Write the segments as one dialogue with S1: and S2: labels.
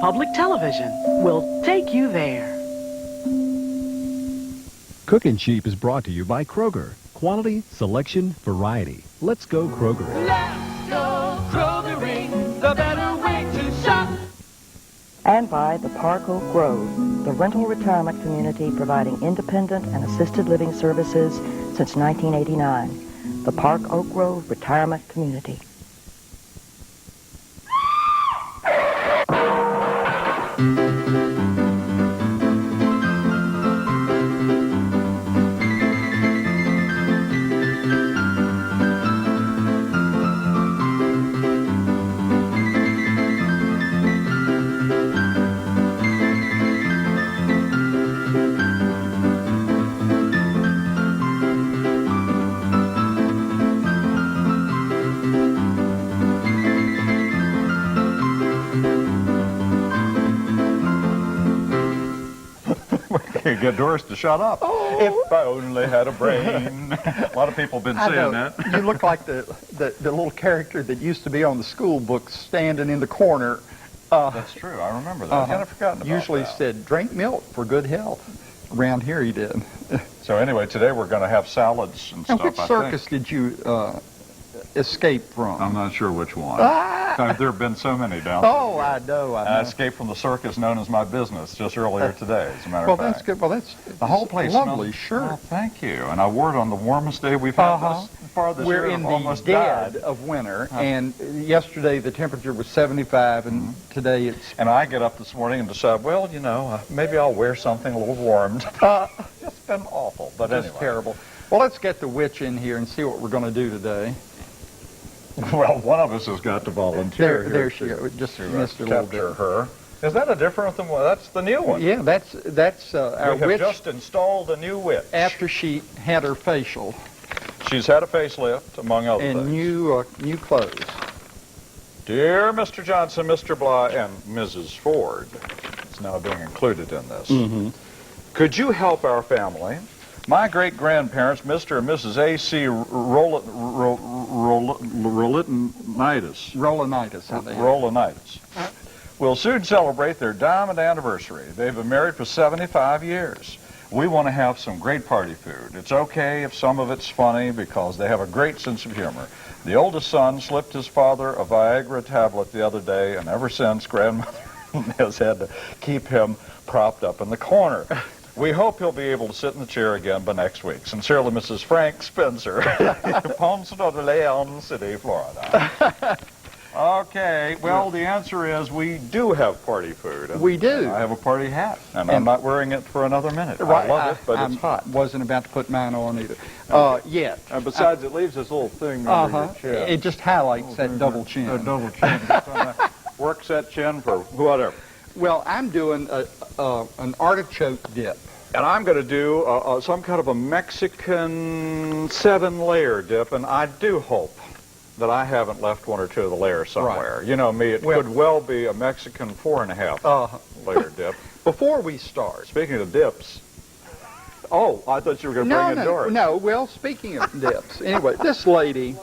S1: Public Television will take you there.
S2: Cookin' Cheap is brought to you by Kroger. Quality, selection, variety. Let's go Kroger.
S3: Let's go Krogering, the better way to shop.
S4: And by the Park Oak Grove, the rental retirement community providing independent and assisted living services since 1989. The Park Oak Grove Retirement Community.
S5: Get Doris to shut up. Oh. If I only had a brain. A lot of people have been saying that.
S6: You look like the little character that used to be on the school books standing in the corner.
S5: That's true. I remember that. I'd kind of forgotten about
S6: Usually
S5: that.
S6: said, drink milk for good health. Around here he did.
S5: So anyway, today we're going to have salads and stuff,
S6: Which circus did you escape from?
S5: I'm not sure which one. There have been so many down there.
S6: Oh, I know.
S5: I escaped from the circus known as my business just earlier today, as a matter of fact.
S6: Well, that's good. Well, that's
S5: the whole place
S6: lovely,
S5: smells,
S6: sure.
S5: Oh, thank you. And I wore it on the warmest day we've had thus far this year.
S6: We're in the
S5: almost
S6: dead
S5: died.
S6: of winter, and yesterday the temperature was 75, and today it's...
S5: And I get up this morning and decide, well, you know, maybe I'll wear something a little warmed. It's been awful, but
S6: just
S5: anyway.
S6: Terrible. Well, let's get the witch in here and see what we're going to do today.
S5: Well, one of us has got to volunteer.
S6: There she goes. Just missed a little bit.
S5: Capture her. Is that a different one? That's the new one.
S6: Yeah, that's our
S5: we have
S6: witch.
S5: just installed a new witch.
S6: After she had her facial.
S5: She's had a facelift, among other
S6: and
S5: things.
S6: new clothes.
S5: Dear Mr. Johnson, Mr. Blah, and Mrs. Ford is now being included in this.
S6: Mm-hmm.
S5: Could you help our family? My great-grandparents, Mr. and Mrs. A.C. Rolanitis, will soon celebrate their diamond anniversary. They've been married for 75 years. We want to have some great party food. It's okay if some of it's funny because they have a great sense of humor. The oldest son slipped his father a Viagra tablet the other day, and ever since, Grandmother has had to keep him propped up in the corner. We hope he'll be able to sit in the chair again by next week. Sincerely, Mrs. Frank Spencer, Ponce de Leon City, Florida. Okay, well, the answer is we do have party food.
S6: We do.
S5: I have a party hat, and I'm not wearing it for another minute.
S6: Right,
S5: I love it, but it's hot.
S6: Wasn't about to put mine on either. Yet.
S5: Besides, it leaves this little thing under your chin.
S6: It just highlights that double chin.
S5: That double chin. Works that chin for whatever.
S6: Well, I'm doing an artichoke dip.
S5: And I'm going to do some kind of a Mexican 7-layer dip, and I do hope that I haven't left one or two of the layers somewhere.
S6: Right.
S5: You know me, it could well be a Mexican 4.5-layer dip.
S6: Before we start...
S5: Speaking of dips... Oh, I thought you were going to bring in Doris.
S6: No, well, speaking of dips, anyway, this lady...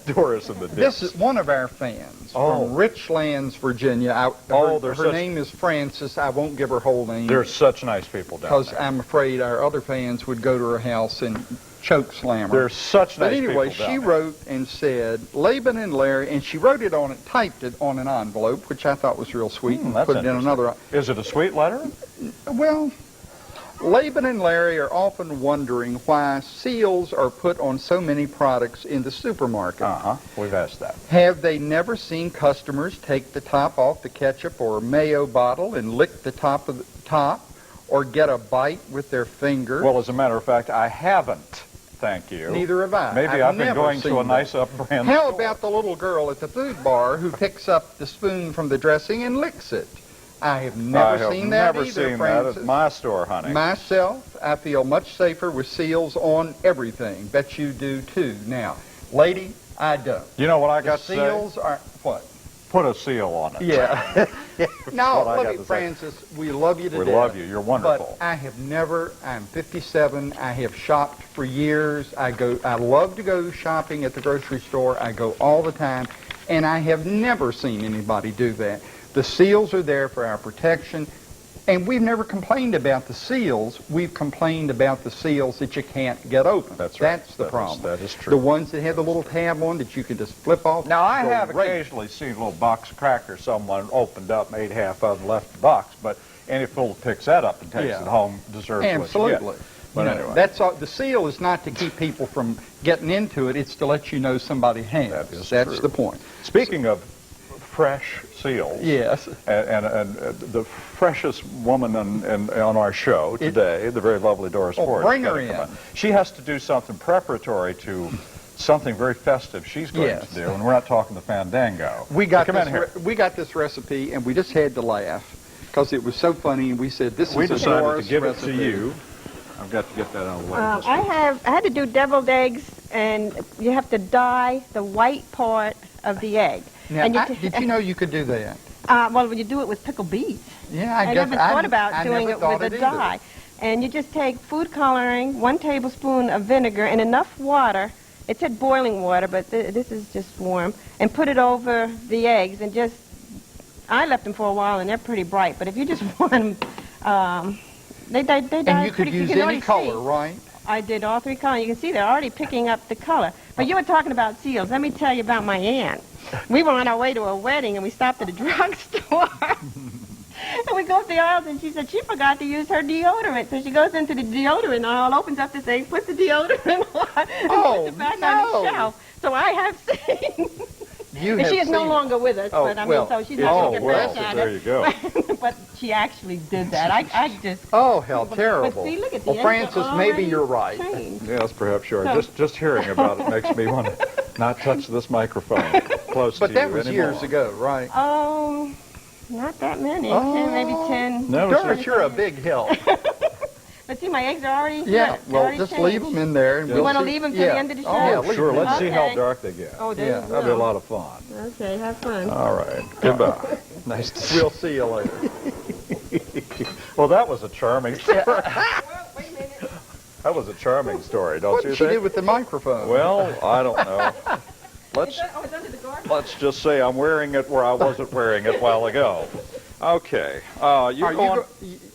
S5: Doris and the dips.
S6: This is one of our fans from Richlands, Virginia. Her name is Frances. I won't give her whole name.
S5: They're such nice people down there.
S6: Because I'm afraid our other fans would go to her house and choke slam her.
S5: They're such nice people
S6: But anyway, she wrote and said, Laban and Larry, and she wrote it on it, typed it on an envelope, which I thought was real sweet, and put it in another.
S5: Is it a sweet letter?
S6: Well, Laban and Larry are often wondering why seals are put on so many products in the supermarket.
S5: We've asked that.
S6: Have they never seen customers take the top off the ketchup or mayo bottle and lick the top of the top, or get a bite with their finger?
S5: Well, as a matter of fact, I haven't. Thank you.
S6: Neither have I.
S5: Maybe I've been going to a nice up-brand
S6: How
S5: store.
S6: about the little girl at the food bar who picks up the spoon from the dressing and licks it? I have never seen that either, Francis.
S5: I have never seen that at my store, honey.
S6: Myself, I feel much safer with seals on everything. Bet you do, too. Now, lady, I don't.
S5: You know what I got to say?
S6: Seals are... What?
S5: Put a seal on it.
S6: Yeah. No, look, Francis, we love you to death.
S5: We love you. You're wonderful.
S6: But I have never, I'm 57, I have shopped for years. I love to go shopping at the grocery store. I go all the time, and I have never seen anybody do that. The seals are there for our protection. And we've never complained about the seals. We've complained about the seals that you can't get open.
S5: That's right.
S6: That's the problem.
S5: That is true.
S6: The ones that have the little tab on that you can just flip off.
S5: Now, I
S6: go
S5: have
S6: right.
S5: occasionally seen a little box of crackers someone opened up, made half of them, left the box, but any fool that picks that up and takes
S6: Yeah.
S5: it home deserves what you
S6: Absolutely.
S5: get. But
S6: You know,
S5: anyway.
S6: that's all, the seal is not to keep people from getting into it. It's to let you know somebody has.
S5: That is
S6: That's
S5: true.
S6: the point.
S5: Speaking of fresh seals,
S6: Yes.
S5: and the freshest woman on our show today, the very lovely Doris Ford.
S6: bring
S5: is
S6: her
S5: gonna come
S6: in.
S5: on. She has to do something preparatory to something very festive she's going
S6: Yes.
S5: to do, and we're not talking the fandango.
S6: We got
S5: Come in here.
S6: we got this recipe, and we just had to laugh because it was so funny. And we said, "This
S5: We
S6: is a
S5: decided
S6: Doris
S5: to give
S6: recipe."
S5: it to you. I've got to get that out of the way.
S7: I had to do deviled eggs, and you have to dye the white part of the egg.
S6: Now,
S7: and
S6: did you know you could do that?
S7: Well, you do it with pickled beets.
S6: Yeah,
S7: I never thought about
S6: I
S7: doing
S6: never
S7: it
S6: thought
S7: with a
S6: either.
S7: dye. And you just take food coloring, 1 tablespoon of vinegar, and enough water. It said boiling water, but this is just warm. And put it over the eggs, and just, I left them for a while, and they're pretty bright. But if you just want them, they dye
S6: And you could
S7: pretty.
S6: use
S7: can
S6: any
S7: already
S6: color,
S7: see.
S6: right?
S7: I did all 3 colors. You can see they're already picking up the color. But you were talking about seals. Let me tell you about my aunt. We were on our way to a wedding, and we stopped at a drugstore. And we go up the aisles, and she said she forgot to use her deodorant. So she goes into the deodorant aisle, opens up the thing, puts the deodorant on, and puts it back on the shelf. So I have seen.
S6: You
S7: And
S6: have
S7: she is no
S6: seen-
S7: longer with us,
S6: Oh,
S7: but I mean,
S6: well,
S7: so she's
S6: oh,
S7: not going to get
S5: well,
S7: back at
S5: there
S7: us.
S5: you go.
S7: But she actually did that. I just.
S6: Oh, how
S7: But
S6: terrible.
S7: see, look at the
S6: Well,
S7: ends
S6: Francis,
S7: are
S6: maybe
S7: already
S6: you're right.
S7: changed.
S5: Yes, perhaps you are.
S7: So-
S5: Just hearing about it makes me want to not touch this microphone close
S6: But
S5: to
S6: that
S5: you
S6: was
S5: anymore.
S6: years ago, right?
S7: Oh, not that many.
S6: Oh.
S7: 10, maybe 10.
S5: No,
S6: Doris, you're a big help.
S7: But see, my eggs are already.
S6: Yeah,
S7: look,
S6: well,
S7: already
S6: just
S7: changed.
S6: leave them in there. And
S7: You
S6: we'll
S7: want to
S6: see-
S7: leave them to
S6: yeah.
S7: the end of the show?
S6: Oh,
S5: Yeah,
S6: leave
S5: sure.
S6: them.
S5: Let's see how
S7: Okay.
S5: dark they get.
S7: Oh, there
S6: Yeah,
S7: you
S5: That'll be a
S7: go.
S5: lot of fun.
S7: Okay, have fun.
S5: All right. Goodbye. Nice to see
S6: We'll see you later.
S5: you. Well, that was a charming story. That was a charming story, don't
S6: What
S5: you
S6: did she
S5: think?
S6: do with the microphone?
S5: Well, I don't know. Let's
S7: It's under the garbage.
S5: let's just say I'm wearing it where I wasn't wearing it a while ago. Okay. You're going.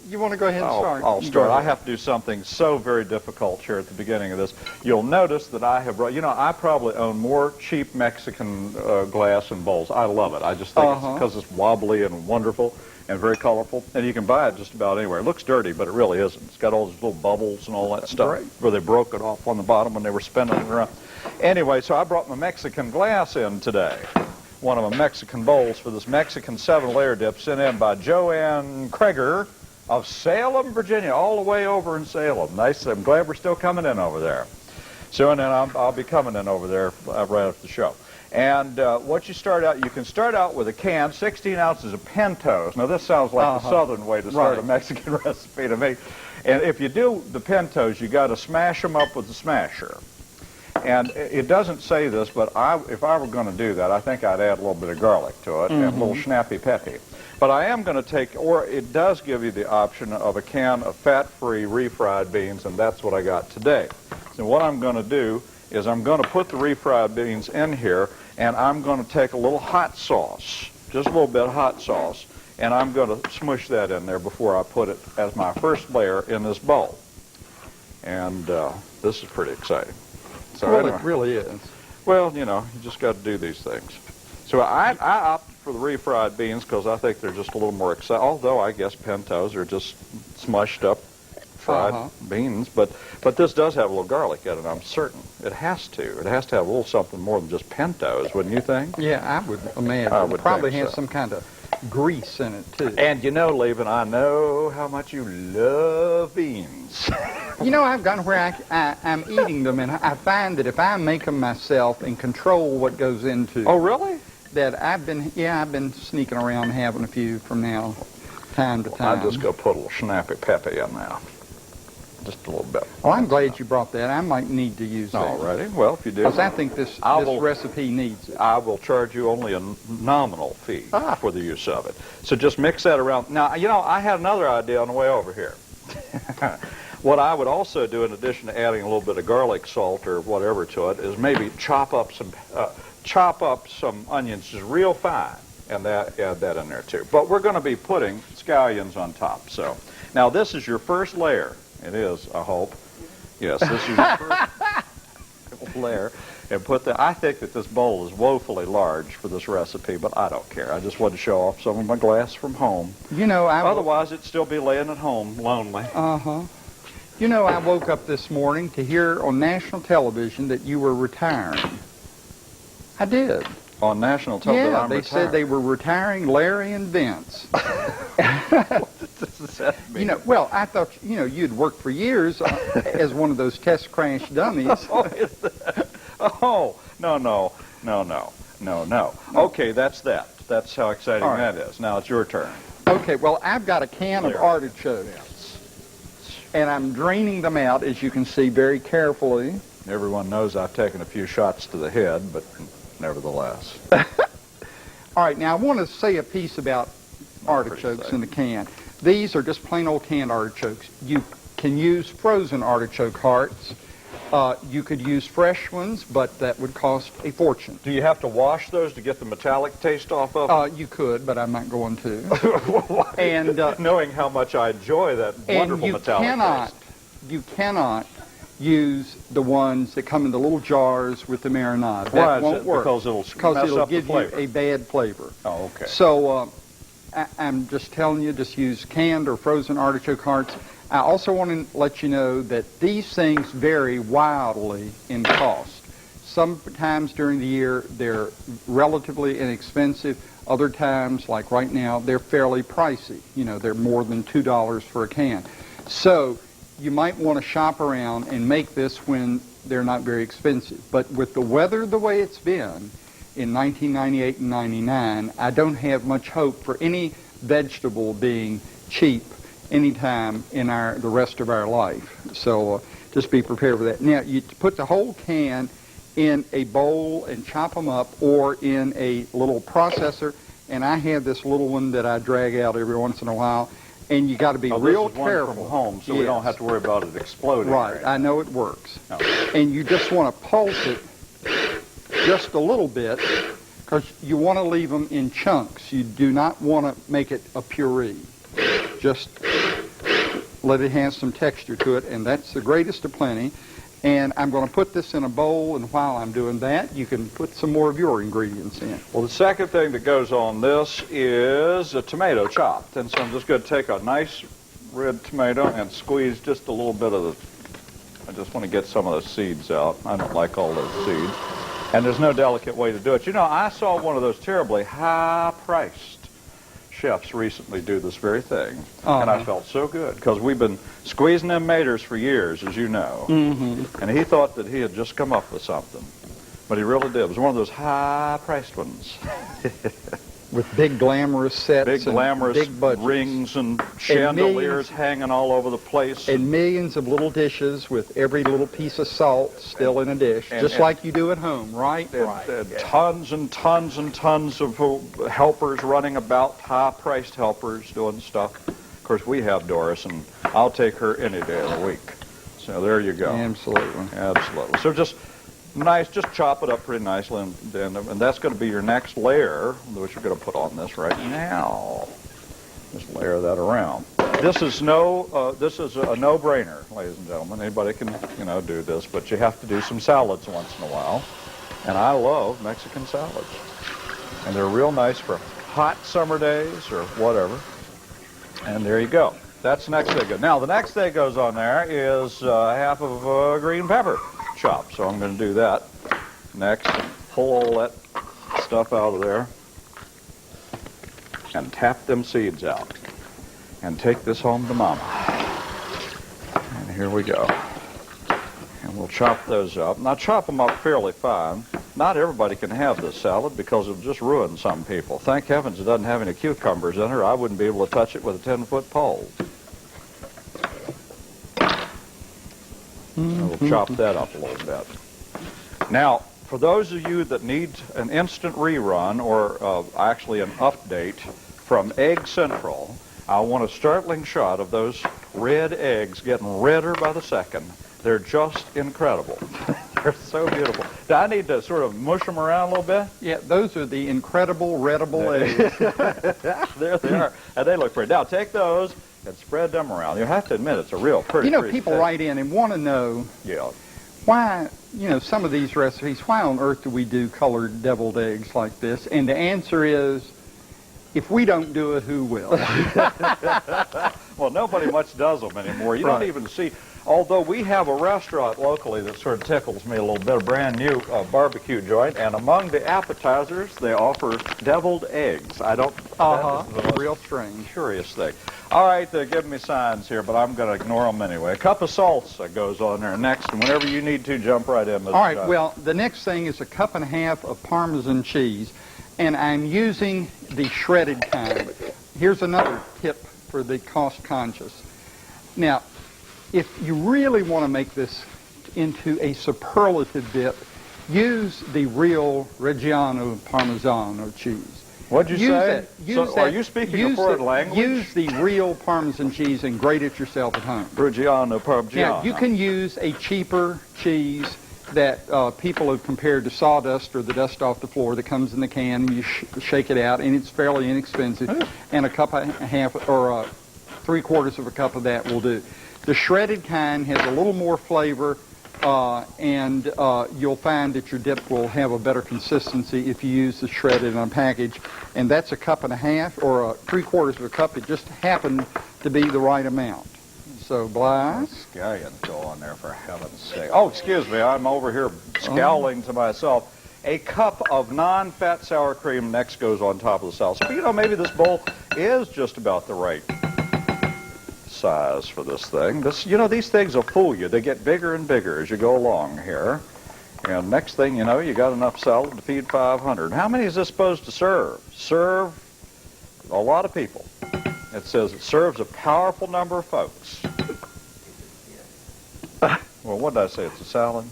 S6: You want to go ahead and start?
S5: I'll
S6: You
S5: start.
S6: go
S5: I
S6: ahead.
S5: have to do something so very difficult here at the beginning of this. You'll notice that I have brought, I probably own more cheap Mexican glass and bowls. I love it. I just think it's because it's wobbly and wonderful and very colorful. And you can buy it just about anywhere. It looks dirty, but it really isn't. It's got all these little bubbles and all that stuff
S6: Great.
S5: where they broke it off on the bottom when they were spinning it around. Anyway, so I brought my Mexican glass in today. One of my Mexican bowls for this Mexican 7-layer dip sent in by Joanne Kreger of Salem, Virginia, all the way over in Salem. Nice. I'm glad we're still coming in over there. So, and then I'll be coming in over there right after the show. And what you can start out with a can, 16 ounces of pintos. Now, this sounds like the southern way to start a Mexican recipe to me. And if you do the pintos, you got to smash them up with the smasher. And it doesn't say this, but if I were going to do that, I think I'd add a little bit of garlic to it and a little snappy peppy. But I am going to take, or it does give you the option of a can of fat-free refried beans, and that's what I got today. So what I'm going to do is I'm going to put the refried beans in here, and I'm going to take a little hot sauce, just a little bit of hot sauce, and I'm going to smush that in there before I put it as my first layer in this bowl. And this is pretty exciting. So
S6: Well,
S5: anyway.
S6: it really is.
S5: Well, you just got to do these things. So I opted for the refried beans because I think they're just a little more exciting. Although I guess pintos are just smushed up fried beans, but this does have a little garlic in it. I'm certain it has to. It has to have a little something more than just pintos, wouldn't you think?
S6: Yeah, I would imagine.
S5: I would
S6: It probably
S5: think
S6: has
S5: so.
S6: some kind of grease in it, too.
S5: And Laban, I know how much you love beans.
S6: I've gotten where I'm eating them, and I find that if I make them myself and control what goes into
S5: Oh, really?
S6: that I've been sneaking around having a few from time to time.
S5: I'll just go put a little snappy peppy in now. Just a little bit.
S6: Well, I'm glad you brought that. I might need to use that.
S5: All righty. Well, if you do.
S6: Because I think this recipe needs it.
S5: I will charge you only a nominal fee for the use of it. So just mix that around. Now, I had another idea on the way over here. What I would also do, in addition to adding a little bit of garlic salt or whatever to it, is maybe chop up some onions just real fine. and add that in there too. But we're going to be putting scallions on top. So now this is your first layer. It is, I hope. Yes, this is your first layer. And put the. I think that this bowl is woefully large for this recipe, but I don't care. I just want to show off some of my glass from home.
S6: You know,
S5: otherwise it'd still be laying at home lonely.
S6: You know, I woke up this morning to hear on national television that you were retiring. I did.
S5: On national television,
S6: yeah, they said they were retiring Larry and Vince.
S5: What does that mean?
S6: You know, well, I thought, you know, you'd worked for years as one of those test crash dummies.
S5: Oh, no. Okay, that's that. That's how exciting that is. Now it's your turn.
S6: Okay, well, I've got a can of artichokes, and I'm draining them out, as you can see, very carefully.
S5: Everyone knows I've taken a few shots to the head, but nevertheless.
S6: All right, now I want to say a piece about artichokes in the can. These are just plain old canned artichokes. You can use frozen artichoke hearts. You could use fresh ones, but that would cost a fortune.
S5: Do you have to wash those to get the metallic taste off of them?
S6: You could, but I'm not going to. And
S5: knowing how much I enjoy that wonderful metallic taste.
S6: You cannot use the ones that come in the little jars with the marinade.
S5: Why
S6: that won't work.
S5: Because it'll
S6: give you a bad flavor.
S5: Oh, okay.
S6: So I'm just telling you, just use canned or frozen artichoke hearts. I also want to let you know that these things vary wildly in cost. Sometimes during the year, they're relatively inexpensive. Other times, like right now, they're fairly pricey. You know, they're more than $2 for a can. So you might want to shop around and make this when they're not very expensive. But with the weather the way it's been in 1998 and 99, I don't have much hope for any vegetable being cheap anytime in the rest of our life. So just be prepared for that. Now, you put the whole can in a bowl and chop them up, or in a little processor. And I have this little one that I drag out every once in a while. And you got to be real careful.
S5: From home, so we don't have to worry about it exploding.
S6: Right, I know it works. And you just want to pulse it just a little bit, because you want to leave them in chunks. You do not want to make it a puree. Just let it have some texture to it, and that's the greatest of plenty. And I'm going to put this in a bowl, and while I'm doing that, you can put some more of your ingredients in.
S5: Well, the second thing that goes on this is a tomato chopped. And so I'm just going to take a nice red tomato and squeeze just a little bit of the... I just want to get some of those seeds out. I don't like all those seeds. And there's no delicate way to do it. You know, I saw one of those terribly high-priced chefs recently do this very thing, and I felt so good, because we've been squeezing them maters for years, as you know, and he thought that he had just come up with something, but he really did. It was one of those high-priced ones.
S6: With big glamorous sets,
S5: big glamorous
S6: big budgets,
S5: rings and chandeliers hanging all over the place,
S6: and millions of little dishes with every little piece of salt still in a dish, just like you do at home, right?
S5: And tons and tons and tons of helpers running about, high-priced helpers doing stuff. Of course, we have Doris, and I'll take her any day of the week. So there you go.
S6: Absolutely.
S5: Absolutely. So just nice, just chop it up pretty nicely, and that's going to be your next layer, which you're going to put on this right now. Just layer that around. This is a no-brainer, ladies and gentlemen. Anybody can, do this, but you have to do some salads once in a while. And I love Mexican salads, and they're real nice for hot summer days or whatever. And there you go. That's the next thing. Now, the next thing goes on there is half of green pepper chop. So I'm going to do that next. Pull all that stuff out of there and tap them seeds out and take this home to Mama. And here we go. And we'll chop those up. Now chop them up fairly fine. Not everybody can have this salad because it'll just ruin some people. Thank heavens it doesn't have any cucumbers in her. I wouldn't be able to touch it with a 10-foot pole. We'll chop that up a little bit. Now, for those of you that need an instant rerun, or actually an update from Egg Central, I want a startling shot of those red eggs getting redder by the second. They're just incredible. They're so beautiful. Do I need to sort of mush them around a little bit?
S6: Yeah, those are the incredible readable eggs.
S5: There they are. And they look pretty. Now, take those and spread them around. You have to admit, it's a real pretty
S6: You know,
S5: pretty
S6: people
S5: thing.
S6: write in and want to know
S5: Yeah.
S6: why, you know, some of these recipes, why on earth do we do colored deviled eggs like this? And the answer is, if we don't do it, who will?
S5: Well, nobody much does them anymore. You don't even see, although we have a restaurant locally that sort of tickles me a little bit, a brand new barbecue joint, and among the appetizers, they offer deviled eggs. I don't, that is the most
S6: Real strange.
S5: curious thing. All right, they're giving me signs here, but I'm going to ignore them anyway. A cup of salsa goes on there next, and whenever you need to, jump right in. Mr.
S6: All right,
S5: Johnson.
S6: well, the next thing is a cup and a half of Parmesan cheese, and I'm using the shredded kind. Here's another tip for the cost conscious. Now, if you really want to make this into a superlative dip, use the real Reggiano Parmigiano cheese.
S5: What'd you say?
S6: Use
S5: So,
S6: that,
S5: are you speaking a foreign language?
S6: Use the real Parmesan cheese and grate it yourself at home.
S5: Reggiano Parmigiano.
S6: Now, you can use a cheaper cheese that people have compared to sawdust or the dust off the floor that comes in the can. You shake it out, and it's fairly inexpensive. And a cup and a half or 3/4 of a cup of that will do. The shredded kind has a little more flavor, and you'll find that your dip will have a better consistency if you use the shredded in a package. And that's a cup and a half or 3/4 of a cup. It just happened to be the right amount. So, Blythe?
S5: Scallions go on there, for heaven's sake. Oh, excuse me, I'm over here scowling to myself. A cup of non-fat sour cream next goes on top of the salsa. But, you know, maybe this bowl is just about the right size for this thing. This, you know, these things will fool you. They get bigger and bigger as you go along here. And next thing you know, you got enough salad to feed 500. How many is this supposed to serve? Serve a lot of people. It says it serves a powerful number of folks. Well, what did I say? It's a salad?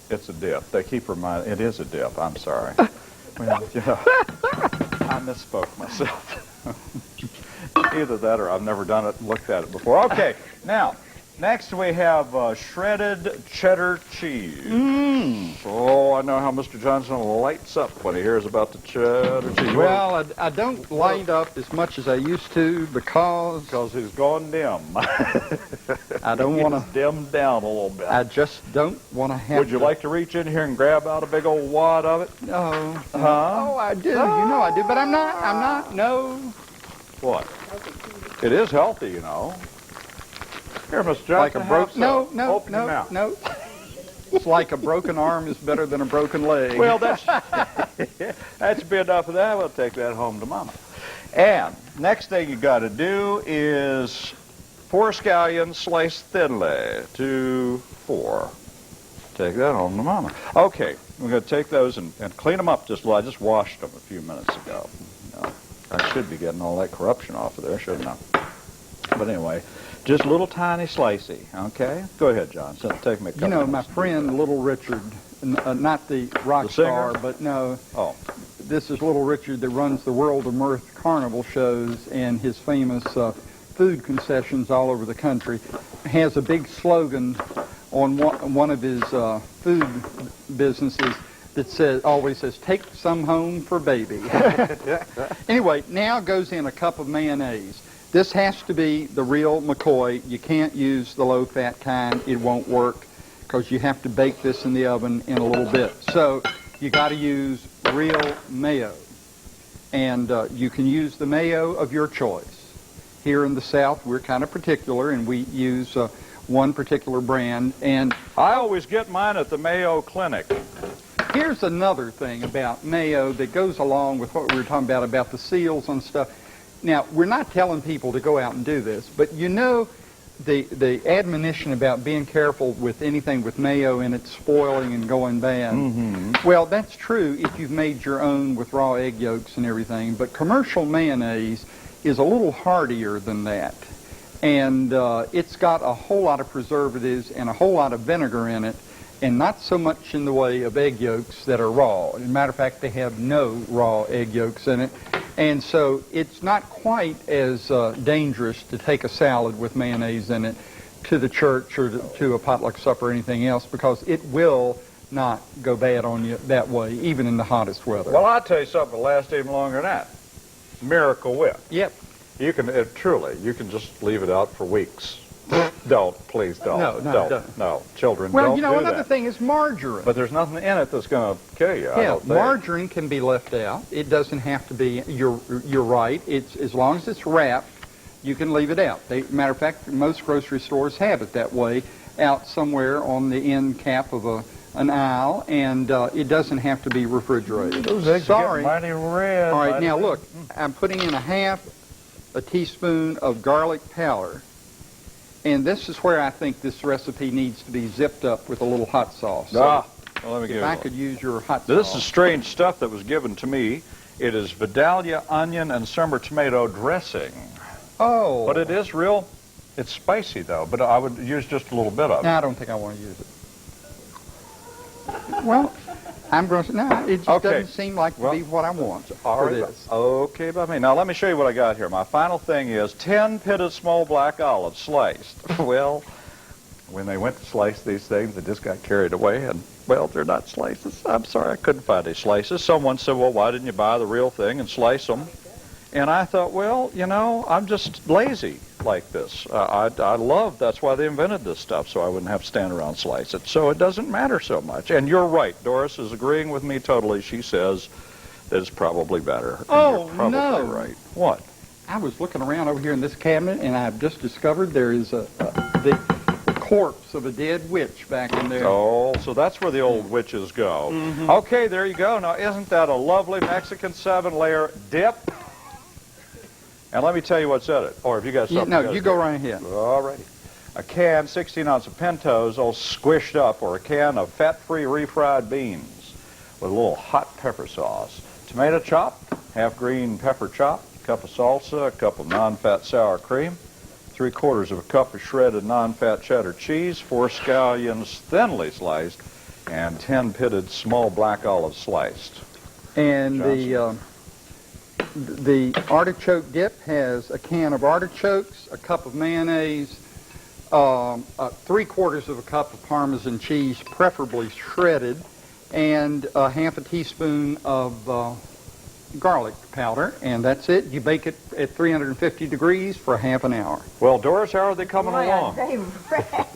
S5: It's a dip. They keep reminding, it is a dip. I'm sorry. Well, you know, I misspoke myself. Either that or I've never done it and looked at it before. Okay, now, next we have shredded cheddar cheese. Oh, I know how Mr. Johnson lights up when he hears about the cheddar cheese.
S6: Well, I don't light up as much as I used to because
S5: he's gone dim.
S6: I don't want to.
S5: Dimmed down a little bit.
S6: I just don't want to have.
S5: Would you like to reach in here and grab out a big old wad of it?
S6: No.
S5: Huh?
S6: Oh, I do. You know I do, but I'm not. No.
S5: What? It is healthy, you know. Here, Mr. Johnson.
S6: Like a broken. No.
S5: Open your mouth.
S6: No. It's like a broken arm is better than a broken leg.
S5: Well, that should be enough of that. We'll take that home to Mama. And next thing you got to do is 4 scallions sliced thinly. 2, 4. Take that home to Mama. Okay, we're going to take those and clean them up just a little. I just washed them a few minutes ago. I should be getting all that corruption off of there, shouldn't I? But anyway, just a little tiny slicey, okay? Go ahead, John. Take me a couple
S6: You know, my
S5: minutes to do
S6: friend
S5: that.
S6: Little Richard, not the rock
S5: The singer?
S6: star, but no.
S5: Oh.
S6: This is Little Richard that runs the World of Mirth carnival shows and his famous food concessions all over the country. Has a big slogan on one of his food businesses that always says, "Take some home for baby." Anyway, now goes in a cup of mayonnaise. This has to be the real McCoy. You can't use the low-fat kind. It won't work because you have to bake this in the oven in a little bit. So you got to use real mayo. And you can use the mayo of your choice. Here in the South, we're kind of particular, and we use one particular brand. And
S5: I always get mine at the Mayo Clinic.
S6: here's another thing about mayo that goes along with what we were talking about the seals and stuff. Now, we're not telling people to go out and do this, but you know the admonition about being careful with anything with mayo in it spoiling and going bad. Well, that's true if you've made your own with raw egg yolks and everything, but commercial mayonnaise is a little hardier than that. And it's got a whole lot of preservatives and a whole lot of vinegar in it, and not so much in the way of egg yolks that are raw. As a matter of fact, they have no raw egg yolks in it. And so it's not quite as dangerous to take a salad with mayonnaise in it to the church or to a potluck supper or anything else, because it will not go bad on you that way, even in the hottest weather.
S5: Well, I'll tell you something that lasts even longer than that. Miracle Whip.
S6: Yep.
S5: You can, truly, you can just leave it out for weeks. Please don't. No, children,
S6: Well,
S5: don't
S6: you know,
S5: do
S6: another
S5: that.
S6: thing is margarine.
S5: But there's nothing in it that's going to kill you. I
S6: Yeah,
S5: don't think.
S6: margarine can be left out. It doesn't have to be. You're right. It's as long as it's wrapped, you can leave it out. Matter of fact, most grocery stores have it that way, out somewhere on the end cap of an aisle, and it doesn't have to be refrigerated.
S5: Those eggs
S6: Sorry.
S5: are getting mighty red.
S6: All right,
S5: mighty
S6: now
S5: red.
S6: look, I'm putting in a teaspoon of garlic powder, and this is where I think this recipe needs to be zipped up with a little hot sauce. So
S5: Well, let me give
S6: if
S5: you
S6: I
S5: one.
S6: could use your hot
S5: This
S6: sauce.
S5: is strange stuff that was given to me. It is Vidalia onion and summer tomato dressing.
S6: Oh.
S5: But it is real, it's spicy though, but I would use just a little bit of it.
S6: No, I don't think I want to use it. Well, I'm going to, no, it just
S5: Okay.
S6: doesn't seem like to be what I want
S5: All
S6: for
S5: right.
S6: this.
S5: Okay by me. Now let me show you what I got here. My final thing is 10 pitted small black olives sliced. Well, when they went to slice these things, they just got carried away, and, well, they're not slices. I'm sorry, I couldn't find any slices. Someone said, well, why didn't you buy the real thing and slice them? And I thought, well, you know, I'm just lazy like this. I love, that's why they invented this stuff, so I wouldn't have to stand around and slice it. So it doesn't matter so much. And you're right. Doris is agreeing with me totally. She says that it's probably better. And
S6: Oh,
S5: you're probably
S6: no.
S5: right. What?
S6: I was looking around over here in this cabinet, and I've just discovered there is the corpse of a dead witch back in there.
S5: Oh, so that's where the old witches go. Okay, there you go. Now, isn't that a lovely Mexican 7-layer dip? And let me tell you what's in it. Or if you got something.
S6: No, you go right ahead.
S5: All righty. A can, 16 ounce of Pintos, all squished up, or a can of fat-free refried beans with a little hot pepper sauce. Tomato chop, half green pepper chop, a cup of salsa, a cup of non-fat sour cream, 3/4 of a cup of shredded non-fat cheddar cheese, 4 scallions thinly sliced, and 10 pitted small black olives sliced.
S6: And the artichoke dip has a can of artichokes, a cup of mayonnaise, 3/4 of a cup of Parmesan cheese, preferably shredded, and half a teaspoon of garlic powder, and that's it. You bake it at 350 degrees for half an hour.
S5: Well, Doris, how are they coming
S7: Boy,
S5: along?
S7: are they red.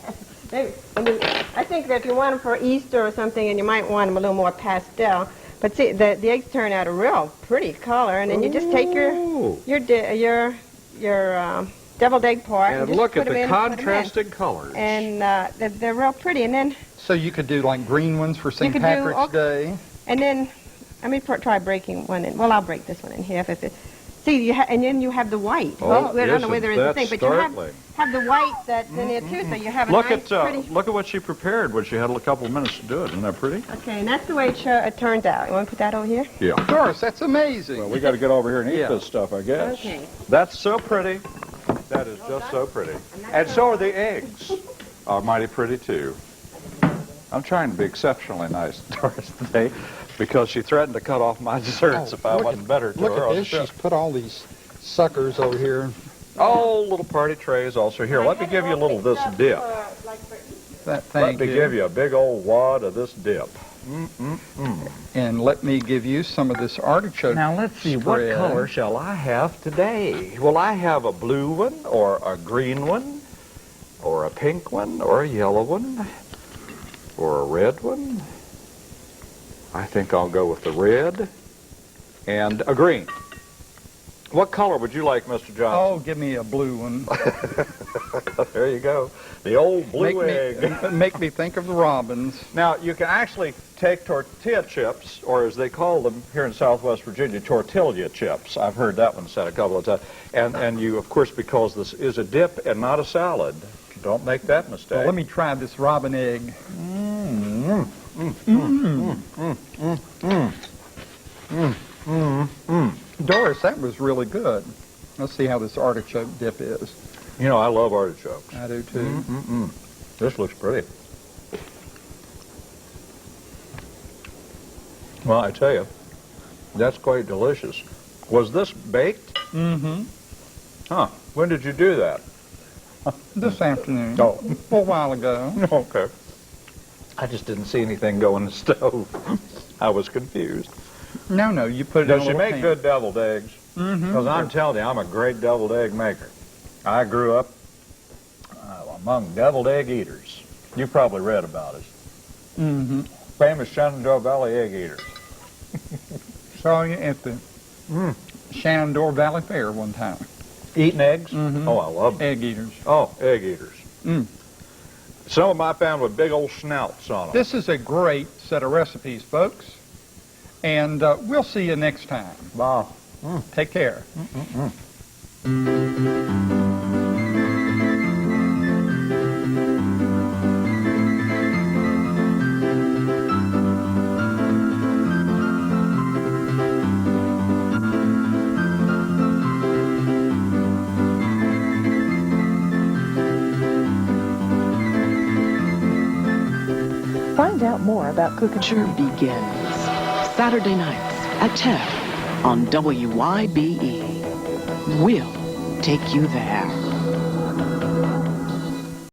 S7: I think that if you want them for Easter or something, and you might want them a little more pastel. But see, the eggs turn out a real pretty color, and then you just take your deviled egg part
S5: And
S7: just
S5: look
S7: put
S5: at
S7: them
S5: the
S7: in, put 'em in.
S5: contrasting colors.
S7: And they're real pretty. And then
S6: So you could do like green ones for St.
S7: could do
S6: Patrick's
S7: all-
S6: Day.
S7: let me try breaking one in. Well, I'll break this one in half. See, and then you have the white.
S5: Oh,
S7: Well, I don't know
S5: isn't
S7: whether it's the
S5: that
S7: thing, but
S5: startling.
S7: you have the white that's in there too, so you have a
S5: Look
S7: nice, pretty.
S5: look at what she prepared when she had a couple of minutes to do it. Isn't that pretty?
S7: Okay, and that's the way it turns out. You want to put that over here?
S5: Yeah.
S6: Doris, that's amazing.
S5: Well, we got to get over here and eat
S6: Yeah.
S5: this stuff, I guess.
S7: Okay.
S5: That's so pretty. That is just so pretty. And so are the eggs. Are mighty pretty too. I'm trying to be exceptionally nice to Doris today because she threatened to cut off my desserts if I wasn't better to
S6: Look
S5: her
S6: at
S5: on
S6: this.
S5: the show.
S6: She's put all these suckers over here.
S5: Oh, little party trays also here. Let me give you a little of this dip.
S6: Let
S5: Let me give you a big old wad of this dip.
S6: And let me give you some of this artichoke
S5: Now let's see, what
S6: spread.
S5: color shall I have today? Will I have a blue one, or a green one, or a pink one, or a yellow one, or a red one? I think I'll go with the red and a green. What color would you like, Mr.
S6: Oh,
S5: Johnson?
S6: give me a blue one.
S5: There you go. The old blue egg.
S6: Make me think of the robins.
S5: Now, you can actually take tortilla chips, or as they call them here in Southwest Virginia, tortilla chips. I've heard that one said a couple of times. And you, of course, because this is a dip and not a salad, don't make that mistake.
S6: Well, let me try this robin egg. Doris, that was really good. Let's see how this artichoke dip is.
S5: You know, I love artichokes.
S6: I do too.
S5: This looks pretty. Well, I tell you, that's quite delicious. Was this baked?
S6: Mm-hmm.
S5: Huh. When did you do that?
S6: This afternoon.
S5: Oh.
S6: A while ago.
S5: Okay. I just didn't see anything go in the stove. I was confused.
S6: No, you put it in a
S5: Does she
S6: little
S5: make
S6: pan.
S5: good deviled eggs?
S6: Mm-hmm.
S5: Because I'm telling you, I'm a great deviled egg maker. I grew up among deviled egg eaters. You've probably read about us.
S6: Mm-hmm.
S5: Famous Shenandoah Valley egg eaters.
S6: Saw you at the Shenandoah Valley Fair one time.
S5: Eating eggs?
S6: Mm-hmm.
S5: Oh, I love them.
S6: Egg eaters.
S5: Oh, egg eaters.
S6: Mm.
S5: Some of them I found with big old snouts on them.
S6: This is a great set of recipes, folks. And we'll see you next time.
S5: Wow.
S6: Take care.
S4: Find out more about Cookin.
S1: Adventure begins Saturday nights at 10 on WYBE. We'll take you there.